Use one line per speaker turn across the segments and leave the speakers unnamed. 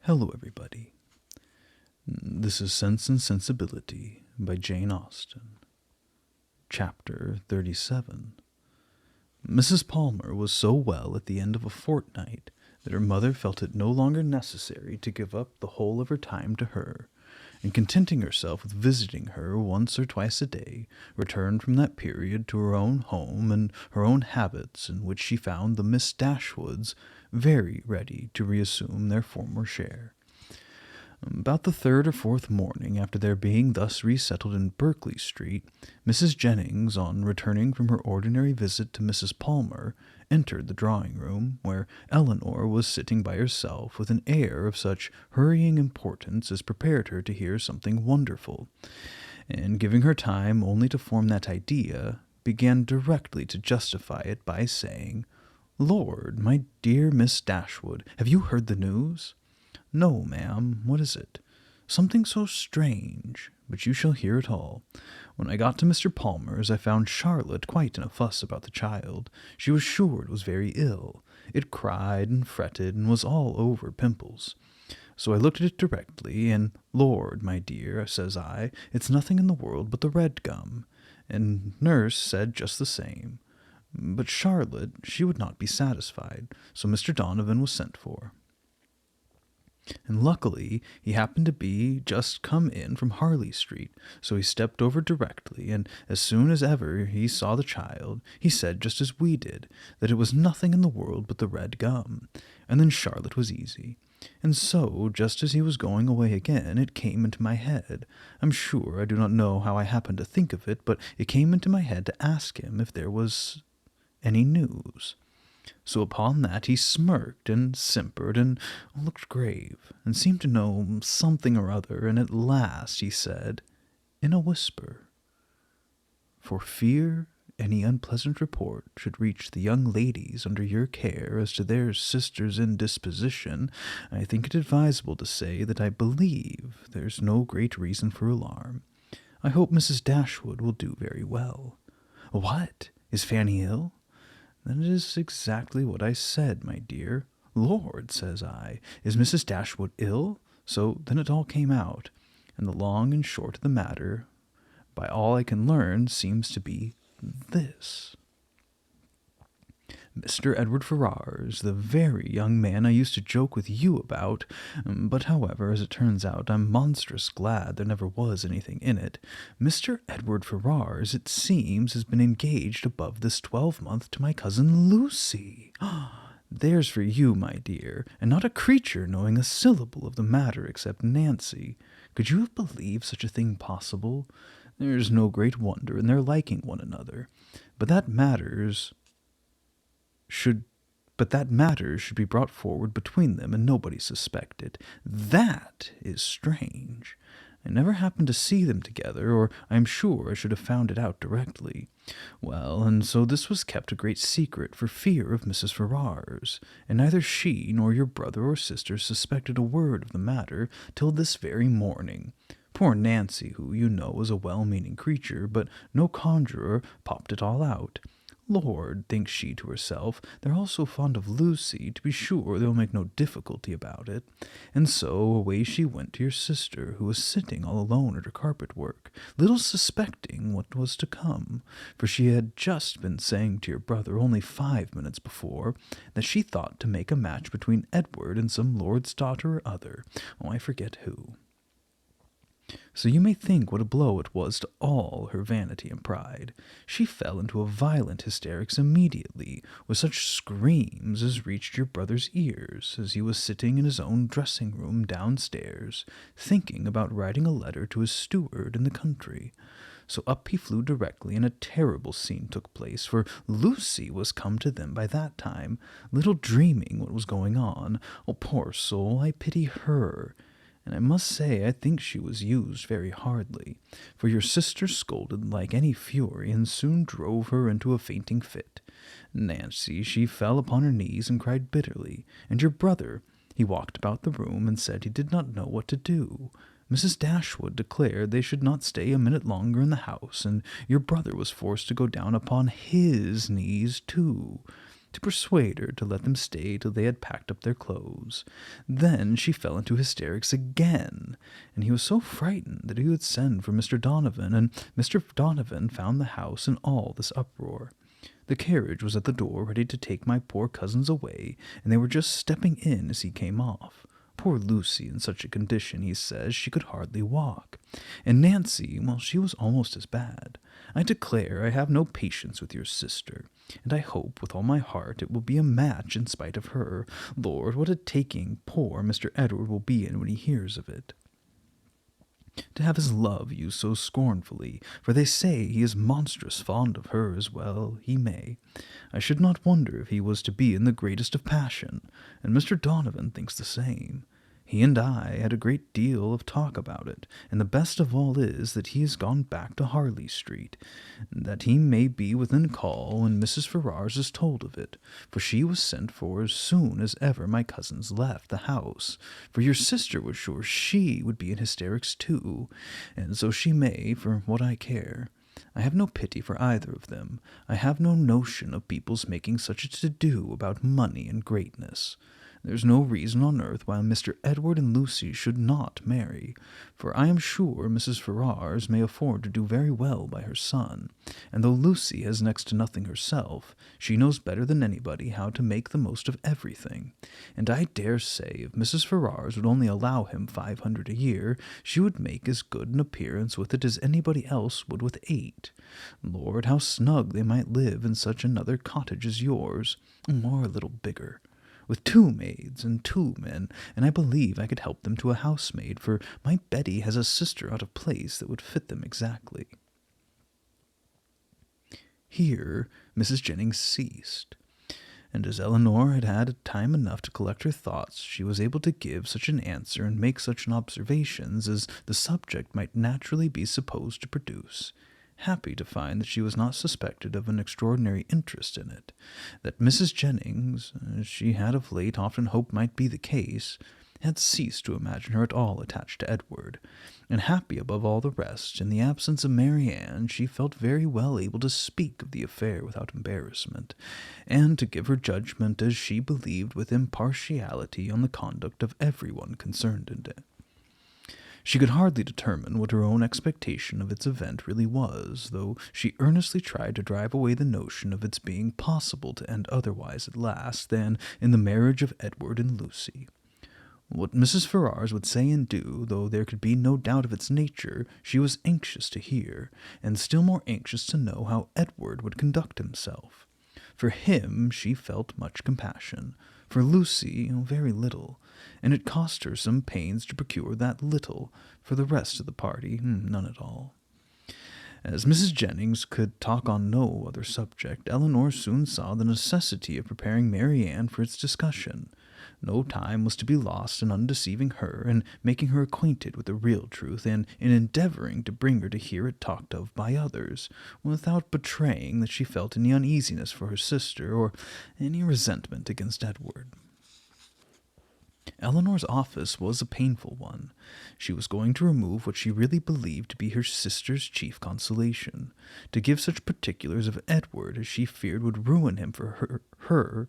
Hello, everybody. This is Sense and Sensibility by Jane Austen. Chapter 37. Mrs. Palmer was so well at the end of a fortnight that her mother felt it no longer necessary to give up the whole of her time to her, and contenting herself with visiting her once or twice a day, returned from that period to her own home and her own habits, in which she found the Miss Dashwoods very ready to reassume their former share. About the third or fourth morning after their being thus resettled in Berkeley Street, Mrs. Jennings, on returning from her ordinary visit to Mrs. Palmer, entered the drawing-room, where Elinor was sitting by herself with an air of such hurrying importance as prepared her to hear something wonderful, and giving her time only to form that idea, began directly to justify it by saying, "Lord, my dear Miss Dashwood, have you heard the news?" "No, ma'am. What is it?" "Something so strange, but you shall hear it all. When I got to Mr. Palmer's, I found Charlotte quite in a fuss about the child. She was sure it was very ill. It cried and fretted and was all over pimples. So I looked at it directly, and, 'Lord, my dear,' says I, 'it's nothing in the world but the red gum.' And nurse said just the same. But Charlotte, she would not be satisfied, so Mr. Donovan was sent for. And luckily he happened to be just come in from Harley Street, so he stepped over directly, and as soon as ever he saw the child, he said just as we did, that it was nothing in the world but the red gum, and then Charlotte was easy. And so, just as he was going away again, it came into my head. I'm sure I do not know how I happened to think of it, but it came into my head to ask him if there was any news. So upon that he smirked and simpered and looked grave, and seemed to know something or other, and at last he said, in a whisper, 'For fear any unpleasant report should reach the young ladies under your care as to their sister's indisposition, I think it advisable to say that I believe there's no great reason for alarm. I hope Mrs. Dashwood will do very well.' 'What? Is Fanny ill?' 'That is exactly what I said, my dear. 'Lord,' says I, 'is Mrs. Dashwood ill?' So then it all came out, and the long and short of the matter, by all I can learn, seems to be this. Mr. Edward Ferrars, the very young man I used to joke with you about, but however, as it turns out, I'm monstrous glad there never was anything in it. Mr. Edward Ferrars, it seems, has been engaged above this 12-month to my cousin Lucy. There's for you, my dear, and not a creature knowing a syllable of the matter except Nancy. Could you have believed such a thing possible? There's no great wonder in their liking one another, but that matters should be brought forward between them and nobody suspect it. That is strange. I never happened to see them together, or I am sure I should have found it out directly. Well, and so this was kept a great secret for fear of Mrs. Ferrars, and neither she nor your brother or sister suspected a word of the matter till this very morning. Poor Nancy, who, you know, is a well-meaning creature, but no conjurer, popped it all out. 'Lord,' thinks she to herself, 'they're all so fond of Lucy, to be sure they'll make no difficulty about it.' And so away she went to your sister, who was sitting all alone at her carpet-work, little suspecting what was to come, for she had just been saying to your brother only 5 minutes before that she thought to make a match between Edward and some lord's daughter or other, I forget who. So you may think what a blow it was to all her vanity and pride. She fell into a violent hysterics immediately, with such screams as reached your brother's ears, as he was sitting in his own dressing-room downstairs, thinking about writing a letter to his steward in the country. So up he flew directly, and a terrible scene took place, for Lucy was come to them by that time, little dreaming what was going on. Oh, poor soul, I pity her. And I must say I think she was used very hardly, for your sister scolded like any fury, and soon drove her into a fainting fit. Nancy, she fell upon her knees and cried bitterly, and your brother, he walked about the room and said he did not know what to do. Mrs. Dashwood declared they should not stay a minute longer in the house, and your brother was forced to go down upon his knees too. to persuade her to let them stay till they had packed up their clothes. Then she fell into hysterics again, and he was so frightened that he would send for Mr. Donovan, and Mr. Donovan found the house in all this uproar. The carriage was at the door ready to take my poor cousins away, and they were just stepping in as he came off. Poor Lucy, in such a condition, he says, she could hardly walk. And Nancy, well, she was almost as bad. I declare I have no patience with your sister, and I hope with all my heart it will be a match in spite of her. Lord, what a taking poor Mr. Edward will be in when he hears of it. To have his love used so scornfully, for they say he is monstrous fond of her as well, he may. I should not wonder if he was to be in the greatest of passion, and Mr. Donovan thinks the same. He and I had a great deal of talk about it, and the best of all is that he has gone back to Harley Street, that he may be within call when Mrs. Ferrars is told of it, for she was sent for as soon as ever my cousins left the house, for your sister was sure she would be in hysterics too, and so she may, for what I care. I have no pity for either of them. I have no notion of people's making such a to-do about money and greatness. There's no reason on earth why Mr. Edward and Lucy should not marry, for I am sure Mrs. Ferrars may afford to do very well by her son, and though Lucy has next to nothing herself, she knows better than anybody how to make the most of everything, and I dare say if Mrs. Ferrars would only allow him 500 a year, she would make as good an appearance with it as anybody else would with 8. Lord, how snug they might live in such another cottage as yours, or a little bigger, with 2 maids and 2 men, and I believe I could help them to a housemaid, for my Betty has a sister out of place that would fit them exactly. Here Mrs. Jennings ceased, and as Eleanor had had time enough to collect her thoughts, she was able to give such an answer and make such an observations as the subject might naturally be supposed to produce, happy to find that she was not suspected of an extraordinary interest in it, that Mrs. Jennings, as she had of late often hoped might be the case, had ceased to imagine her at all attached to Edward, and happy above all the rest, in the absence of Marianne, she felt very well able to speak of the affair without embarrassment, and to give her judgment as she believed with impartiality on the conduct of everyone concerned in it. She could hardly determine what her own expectation of its event really was, though she earnestly tried to drive away the notion of its being possible to end otherwise at last than in the marriage of Edward and Lucy. What Mrs. Ferrars would say and do, though there could be no doubt of its nature, she was anxious to hear, and still more anxious to know how Edward would conduct himself. For him she felt much compassion, for Lucy very little, and it cost her some pains to procure that little. For the rest of the party, none at all. As Mrs. Jennings could talk on no other subject, Eleanor soon saw the necessity of preparing Marianne for its discussion. No time was to be lost in undeceiving her, and making her acquainted with the real truth, and in endeavoring to bring her to hear it talked of by others, without betraying that she felt any uneasiness for her sister, or any resentment against Edward. Eleanor's office was a painful one. She was going to remove what she really believed to be her sister's chief consolation, to give such particulars of Edward as she feared would ruin him for her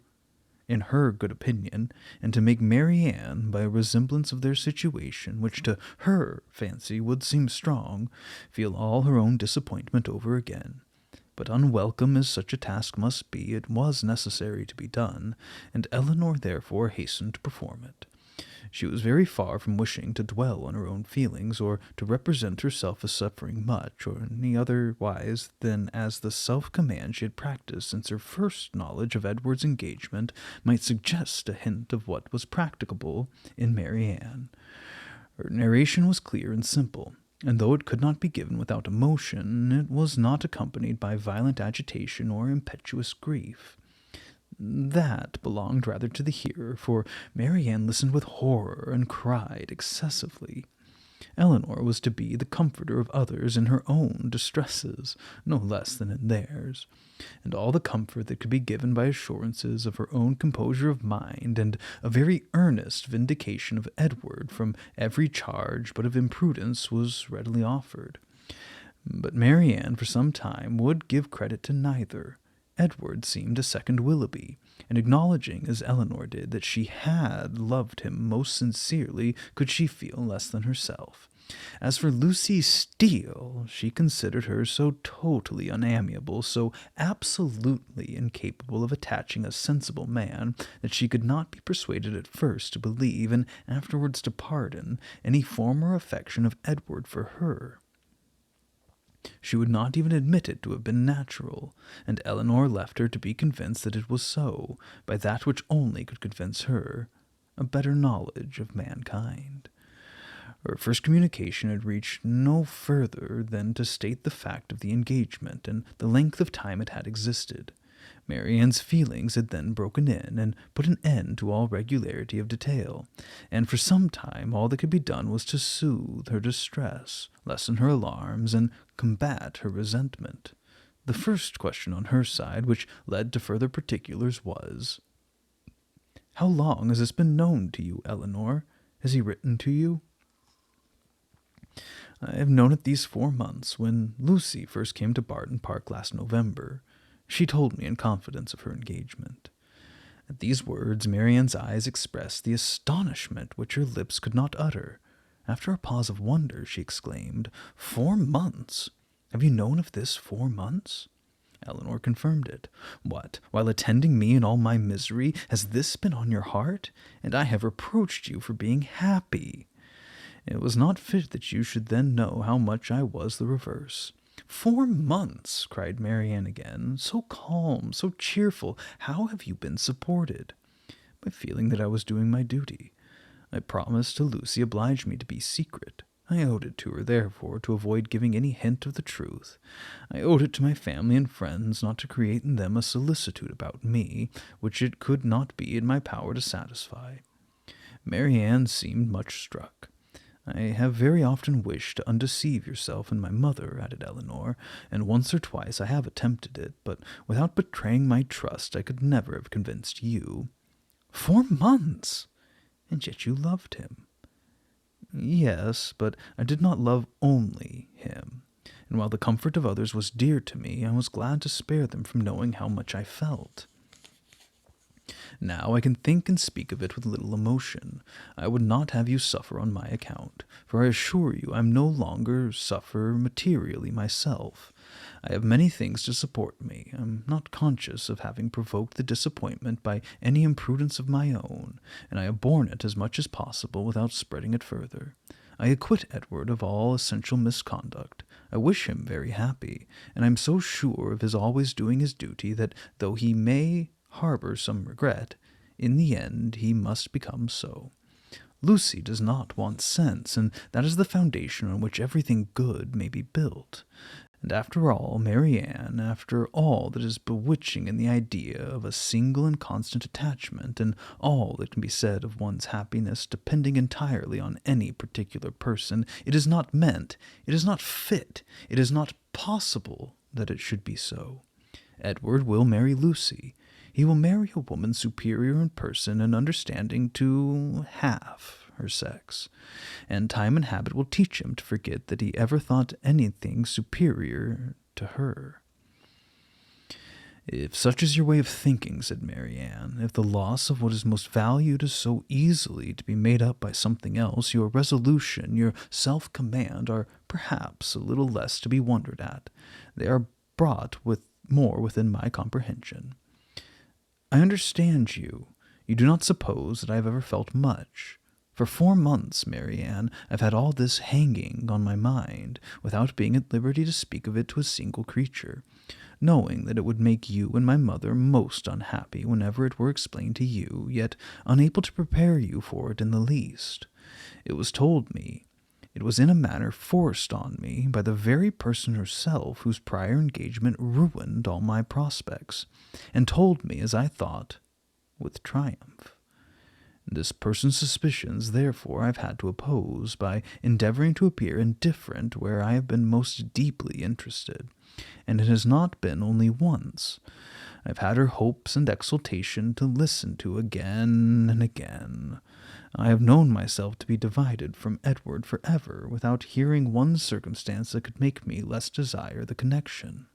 in her good opinion, and to make Marianne, by a resemblance of their situation, which to her fancy would seem strong, feel all her own disappointment over again. But unwelcome as such a task must be, it was necessary to be done, and Eleanor therefore hastened to perform it. She was very far from wishing to dwell on her own feelings, or to represent herself as suffering much, or any otherwise than as the self-command she had practised since her first knowledge of Edward's engagement might suggest a hint of what was practicable in Marianne. Her narration was clear and simple, and though it could not be given without emotion, it was not accompanied by violent agitation or impetuous grief. That belonged rather to the hearer, for Marianne listened with horror and cried excessively. Eleanor was to be the comforter of others in her own distresses, no less than in theirs, and all the comfort that could be given by assurances of her own composure of mind, and a very earnest vindication of Edward from every charge but of imprudence, was readily offered. But Marianne for some time would give credit to neither. Edward seemed a second Willoughby, and acknowledging, as Eleanor did, that she had loved him most sincerely, could she feel less than herself. As for Lucy Steele, she considered her so totally unamiable, so absolutely incapable of attaching a sensible man, that she could not be persuaded at first to believe, and afterwards to pardon, any former affection of Edward for her. She would not even admit it to have been natural, and Eleanor left her to be convinced that it was so, by that which only could convince her, a better knowledge of mankind. Her first communication had reached no further than to state the fact of the engagement and the length of time it had existed. Marianne's feelings had then broken in and put an end to all regularity of detail, and for some time all that could be done was to soothe her distress, lessen her alarms, and combat her resentment. The first question on her side, which led to further particulars, was, "How long has this been known to you, Eleanor? Has he written to you?" "I have known it these 4 months. When Lucy first came to Barton Park last November, she told me in confidence of her engagement." At these words, Marianne's eyes expressed the astonishment which her lips could not utter. After a pause of wonder, she exclaimed, "4 months? Have you known of this 4 months?" Eleanor confirmed it. "What, while attending me in all my misery, has this been on your heart? And I have reproached you for being happy. It was not fit that you should then know how much I was the reverse." "4 months!" cried Marianne again, "so calm, so cheerful. How have you been supported?" "By feeling that I was doing my duty. My promise to Lucy obliged me to be secret. I owed it to her, therefore, to avoid giving any hint of the truth. I owed it to my family and friends not to create in them a solicitude about me, which it could not be in my power to satisfy." Marianne seemed much struck. "I have very often wished to undeceive yourself and my mother," added Eleanor, "and once or twice I have attempted it, but without betraying my trust I could never have convinced you." 4 months! And yet you loved him." "Yes, but I did not love only him, and while the comfort of others was dear to me, I was glad to spare them from knowing how much I felt. Now I can think and speak of it with little emotion. I would not have you suffer on my account, for I assure you I am no longer suffer materially myself. I have many things to support me. I am not conscious of having provoked the disappointment by any imprudence of my own, and I have borne it as much as possible without spreading it further. I acquit Edward of all essential misconduct. I wish him very happy, and I am so sure of his always doing his duty that, though he may harbor some regret, in the end he must become so. Lucy does not want sense, and that is the foundation on which everything good may be built. And after all, Marianne, after all that is bewitching in the idea of a single and constant attachment, and all that can be said of one's happiness depending entirely on any particular person, it is not meant, it is not fit, it is not possible that it should be so. Edward will marry Lucy. He will marry a woman superior in person and understanding to half her sex, and time and habit will teach him to forget that he ever thought anything superior to her. "If such is your way of thinking," said Marianne, "if the loss of what is most valued is so easily to be made up by something else, your resolution, your self-command are perhaps a little less to be wondered at. They are brought more within my comprehension. I understand you. You do not suppose that I have ever felt much. For 4 months, Marianne, I've had all this hanging on my mind, without being at liberty to speak of it to a single creature, knowing that it would make you and my mother most unhappy whenever it were explained to you, yet unable to prepare you for it in the least. It was told me, it was in a manner forced on me by the very person herself whose prior engagement ruined all my prospects, and told me, as I thought, with triumph. This person's suspicions, therefore, I've had to oppose by endeavoring to appear indifferent where I have been most deeply interested, and it has not been only once. I've had her hopes and exultation to listen to again and again. I have known myself to be divided from Edward forever without hearing one circumstance that could make me less desire the connection.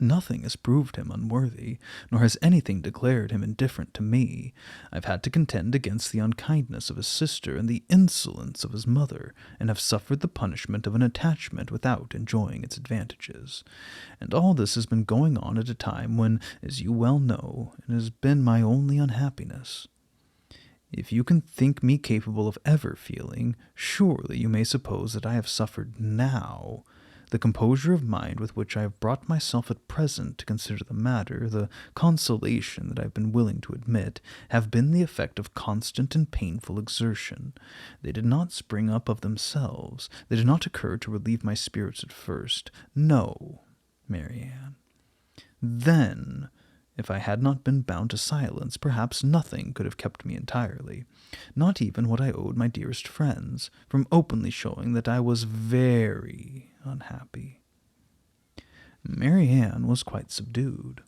Nothing has proved him unworthy, nor has anything declared him indifferent to me. I've had to contend against the unkindness of his sister and the insolence of his mother, and have suffered the punishment of an attachment without enjoying its advantages. And all this has been going on at a time when, as you well know, it has been my only unhappiness. If you can think me capable of ever feeling, surely you may suppose that I have suffered now. The composure of mind with which I have brought myself at present to consider the matter, the consolation that I have been willing to admit, have been the effect of constant and painful exertion. They did not spring up of themselves. They did not occur to relieve my spirits at first. No, Marianne. Then, if I had not been bound to silence, perhaps nothing could have kept me entirely, not even what I owed my dearest friends, from openly showing that I was very unhappy. Marianne was quite subdued.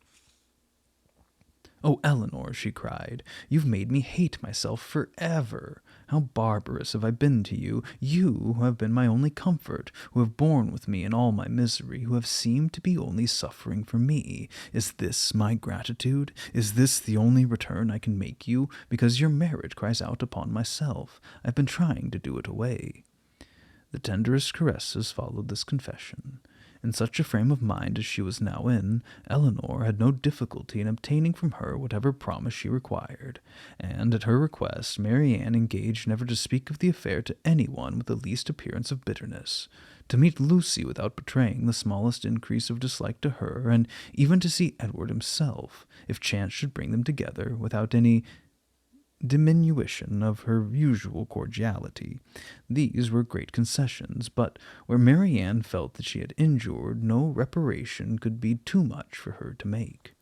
"Oh, Eleanor," she cried, "you've made me hate myself forever. How barbarous have I been to you, you who have been my only comfort, who have borne with me in all my misery, who have seemed to be only suffering for me. Is this my gratitude? Is this the only return I can make you? Because your merit cries out upon myself. I've been trying to do it away." The tenderest caresses followed this confession. In such a frame of mind as she was now in, Eleanor had no difficulty in obtaining from her whatever promise she required, and at her request Marianne engaged never to speak of the affair to anyone with the least appearance of bitterness, to meet Lucy without betraying the smallest increase of dislike to her, and even to see Edward himself, if chance should bring them together, without any diminution of her usual cordiality. These were great concessions, but where Marianne felt that she had injured, no reparation could be too much for her to make.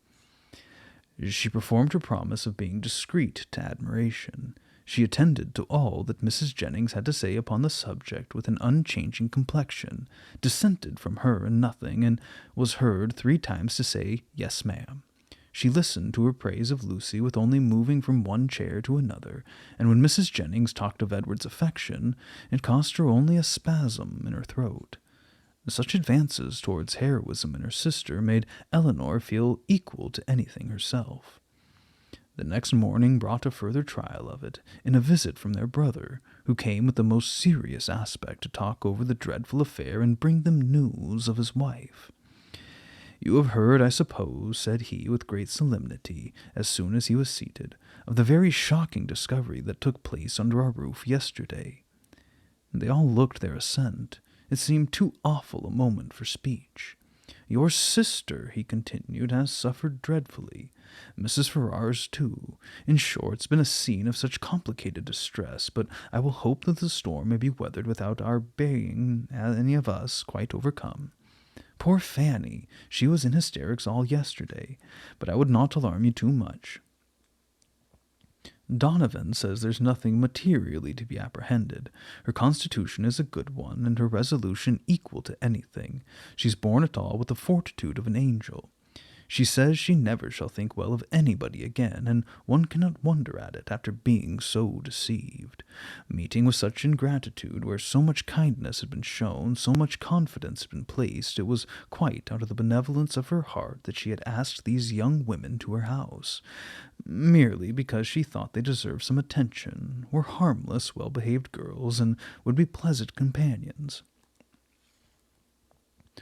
She performed her promise of being discreet to admiration. She attended to all that Mrs. Jennings had to say upon the subject with an unchanging complexion, dissented from her in nothing, and was heard 3 times to say, "Yes, ma'am." She listened to her praise of Lucy with only moving from one chair to another, and when Mrs. Jennings talked of Edward's affection, it cost her only a spasm in her throat. Such advances towards heroism in her sister made Eleanor feel equal to anything herself. The next morning brought a further trial of it, in a visit from their brother, who came with the most serious aspect to talk over the dreadful affair and bring them news of his wife. "You have heard, I suppose," said he with great solemnity, as soon as he was seated, "of the very shocking discovery that took place under our roof yesterday." They all looked their assent. It seemed too awful a moment for speech. "Your sister," he continued, "has suffered dreadfully. Mrs. Ferrars, too. In short, it's been a scene of such complicated distress, but I will hope that the storm may be weathered without our being, any of us, quite overcome. Poor Fanny, she was in hysterics all yesterday, but I would not alarm you too much. Donovan says there's nothing materially to be apprehended. Her constitution is a good one, and her resolution equal to anything. She's borne it all with the fortitude of an angel. She says she never shall think well of anybody again, and one cannot wonder at it after being so deceived. Meeting with such ingratitude, where so much kindness had been shown, so much confidence had been placed, it was quite out of the benevolence of her heart that she had asked these young women to her house, merely because she thought they deserved some attention, were harmless, well-behaved girls, and would be pleasant companions.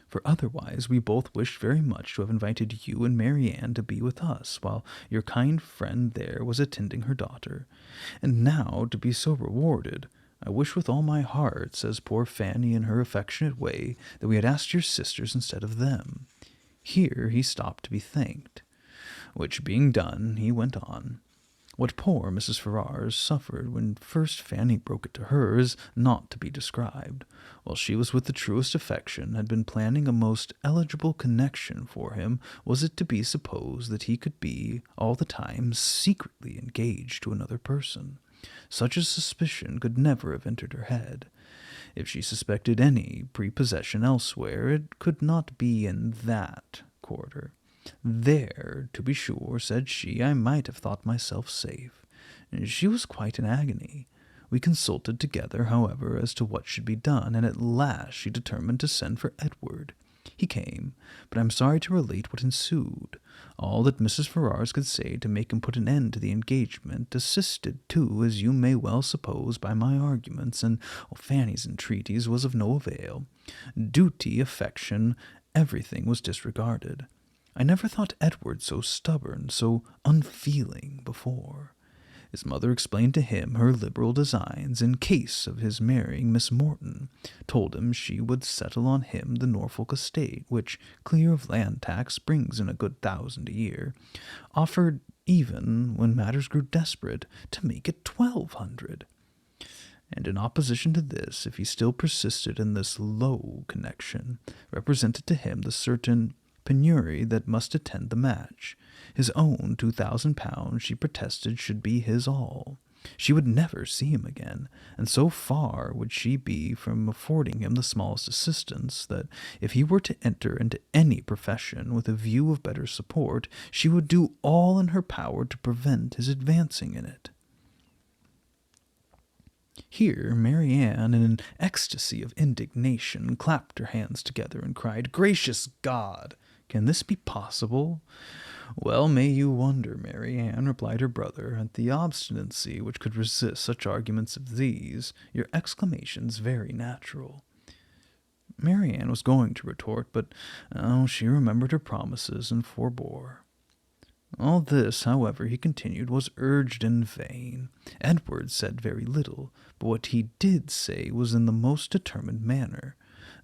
For otherwise we both wished very much to have invited you and Marianne to be with us, while your kind friend there was attending her daughter. And now, to be so rewarded, I wish with all my heart, says poor Fanny in her affectionate way, that we had asked your sisters instead of them." Here he stopped to be thanked. Which being done, he went on. "What poor Mrs. Ferrars suffered when first Fanny broke it to her is not to be described. While she was with the truest affection, had been planning a most eligible connection for him, was it to be supposed that he could be, all the time, secretly engaged to another person? Such a suspicion could never have entered her head. If she suspected any prepossession elsewhere, it could not be in that quarter. There, to be sure, said she, I might have thought myself safe. She was quite in agony. We consulted together, however, as to what should be done, and at last she determined to send for Edward. He came, but I am sorry to relate what ensued. All that Mrs. Ferrars could say to make him put an end to the engagement, assisted too, as you may well suppose, by my arguments, and Fanny's entreaties, was of no avail. Duty, affection, everything was disregarded. I never thought Edward so stubborn, so unfeeling before. His mother explained to him her liberal designs in case of his marrying Miss Morton, told him she would settle on him the Norfolk estate, which, clear of land tax, brings in a good 1,000 a year, offered even, when matters grew desperate, to make it 1,200. And in opposition to this, if he still persisted in this low connection, represented to him the certain penury that must attend the match. His own £2,000, she protested, should be his all. She would never see him again, and so far would she be from affording him the smallest assistance, that if he were to enter into any profession with a view of better support, she would do all in her power to prevent his advancing in it. Here Mary Ann, in an ecstasy of indignation, clapped her hands together and cried, "Gracious God! Can this be possible?" "Well may you wonder, Mary Ann," replied her brother, "at the obstinacy which could resist such arguments as these. Your exclamation's very natural." Mary Ann was going to retort, but she remembered her promises and forbore. All this, however, he continued, was urged in vain. Edward said very little, but what he did say was in the most determined manner.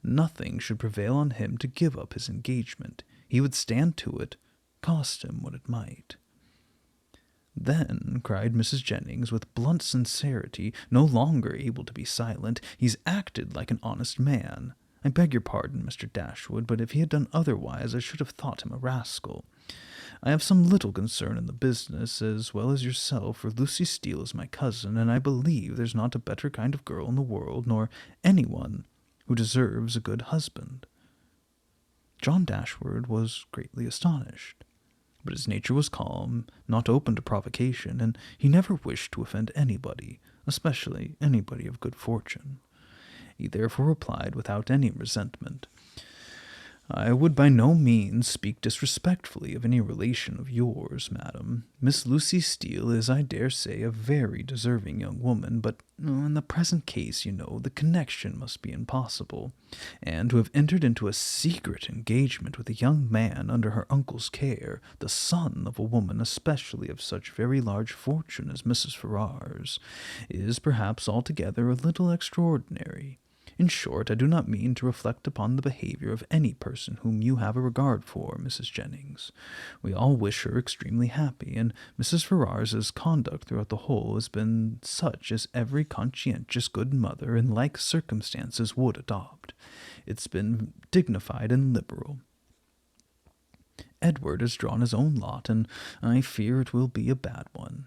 Nothing should prevail on him to give up his engagement. He would stand to it, cost him what it might. "Then," cried Mrs. Jennings, with blunt sincerity, no longer able to be silent, "he's acted like an honest man. I beg your pardon, Mr. Dashwood, but if he had done otherwise I should have thought him a rascal. I have some little concern in the business, as well as yourself, for Lucy Steele is my cousin, and I believe there's not a better kind of girl in the world, nor anyone who deserves a good husband." John Dashwood was greatly astonished, but his nature was calm, not open to provocation, and he never wished to offend anybody, especially anybody of good fortune. He therefore replied without any resentment, "I would by no means speak disrespectfully of any relation of yours, madam. Miss Lucy Steele is, I dare say, a very deserving young woman, but in the present case, the connection must be impossible, and to have entered into a secret engagement with a young man under her uncle's care, the son of a woman especially of such very large fortune as Mrs. Ferrars, is perhaps altogether a little extraordinary. In short, I do not mean to reflect upon the behavior of any person whom you have a regard for, Mrs. Jennings. We all wish her extremely happy, and Mrs. Ferrars's conduct throughout the whole has been such as every conscientious good mother in like circumstances would adopt. It's been dignified and liberal. Edward has drawn his own lot, and I fear it will be a bad one."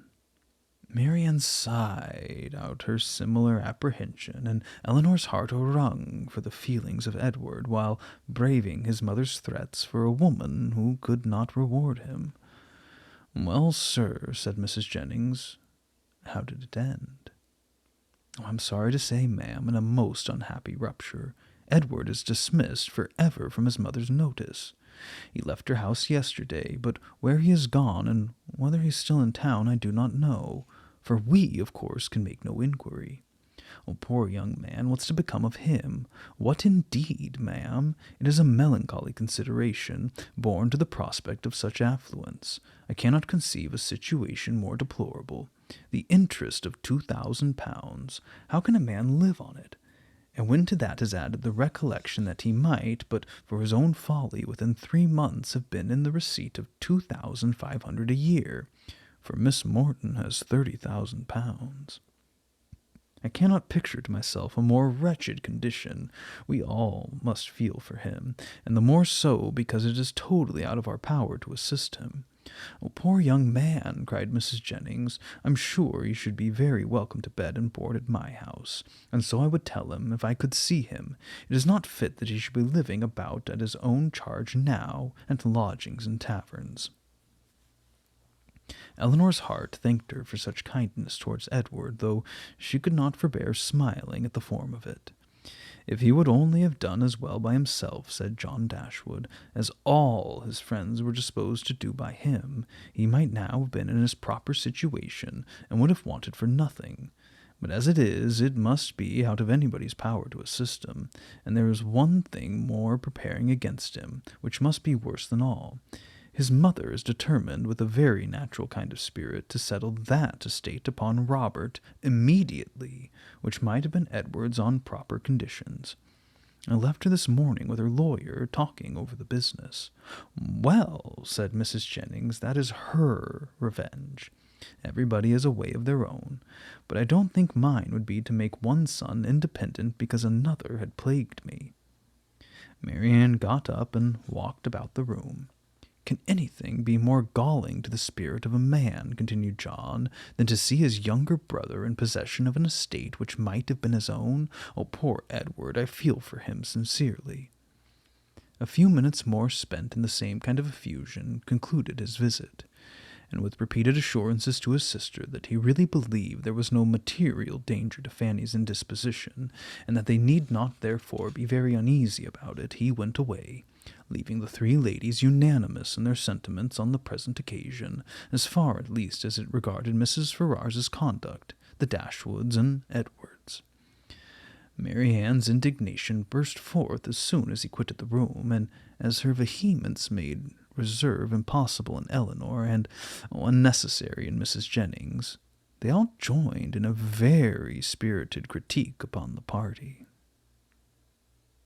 Mary Ann sighed out her similar apprehension, and Eleanor's heart wrung for the feelings of Edward, while braving his mother's threats for a woman who could not reward him. "Well, sir," said Mrs. Jennings, "how did it end?" "I'm sorry to say, ma'am, in a most unhappy rupture. Edward is dismissed for ever from his mother's notice. He left her house yesterday, but where he has gone, and whether he's still in town, I do not know, for we, of course, can make no inquiry. Poor young man, what's to become of him? What indeed, ma'am? It is a melancholy consideration, born to the prospect of such affluence. I cannot conceive a situation more deplorable. The interest of £2,000. How can a man live on it? And when to that is added the recollection that he might, but for his own folly, within 3 months have been in the receipt of 2,500 a year, for Miss Morton has £30,000. I cannot picture to myself a more wretched condition. We all must feel for him, and the more so because it is totally out of our power to assist him. Poor young man," cried Mrs. Jennings, "I'm sure he should be very welcome to bed and board at my house, and so I would tell him, if I could see him. It is not fit that he should be living about at his own charge now, at lodgings and taverns." Eleanor's heart thanked her for such kindness towards Edward, though she could not forbear smiling at the form of it. If he would only have done as well by himself, said John Dashwood, as all his friends were disposed to do by him, he might now have been in his proper situation, and would have wanted for nothing. But as it is, it must be out of anybody's power to assist him, and there is one thing more preparing against him, which must be worse than all. His mother is determined, with a very natural kind of spirit, to settle that estate upon Robert immediately, which might have been Edward's on proper conditions. I left her this morning with her lawyer, talking over the business. Well, said Mrs. Jennings, that is her revenge. Everybody has a way of their own, but I don't think mine would be to make one son independent because another had plagued me. Marianne got up and walked about the room. Can anything be more galling to the spirit of a man, continued John, than to see his younger brother in possession of an estate which might have been his own? Oh, poor Edward, I feel for him sincerely. A few minutes more spent in the same kind of effusion concluded his visit, and with repeated assurances to his sister that he really believed there was no material danger to Fanny's indisposition, and that they need not therefore be very uneasy about it, he went away, leaving the three ladies unanimous in their sentiments on the present occasion, as far at least as it regarded Mrs. Ferrars's conduct, the Dashwoods, and Edward's. Marianne's indignation burst forth as soon as he quitted the room, and as her vehemence made reserve impossible in Elinor, and unnecessary in Mrs. Jennings, they all joined in a very spirited critique upon the party.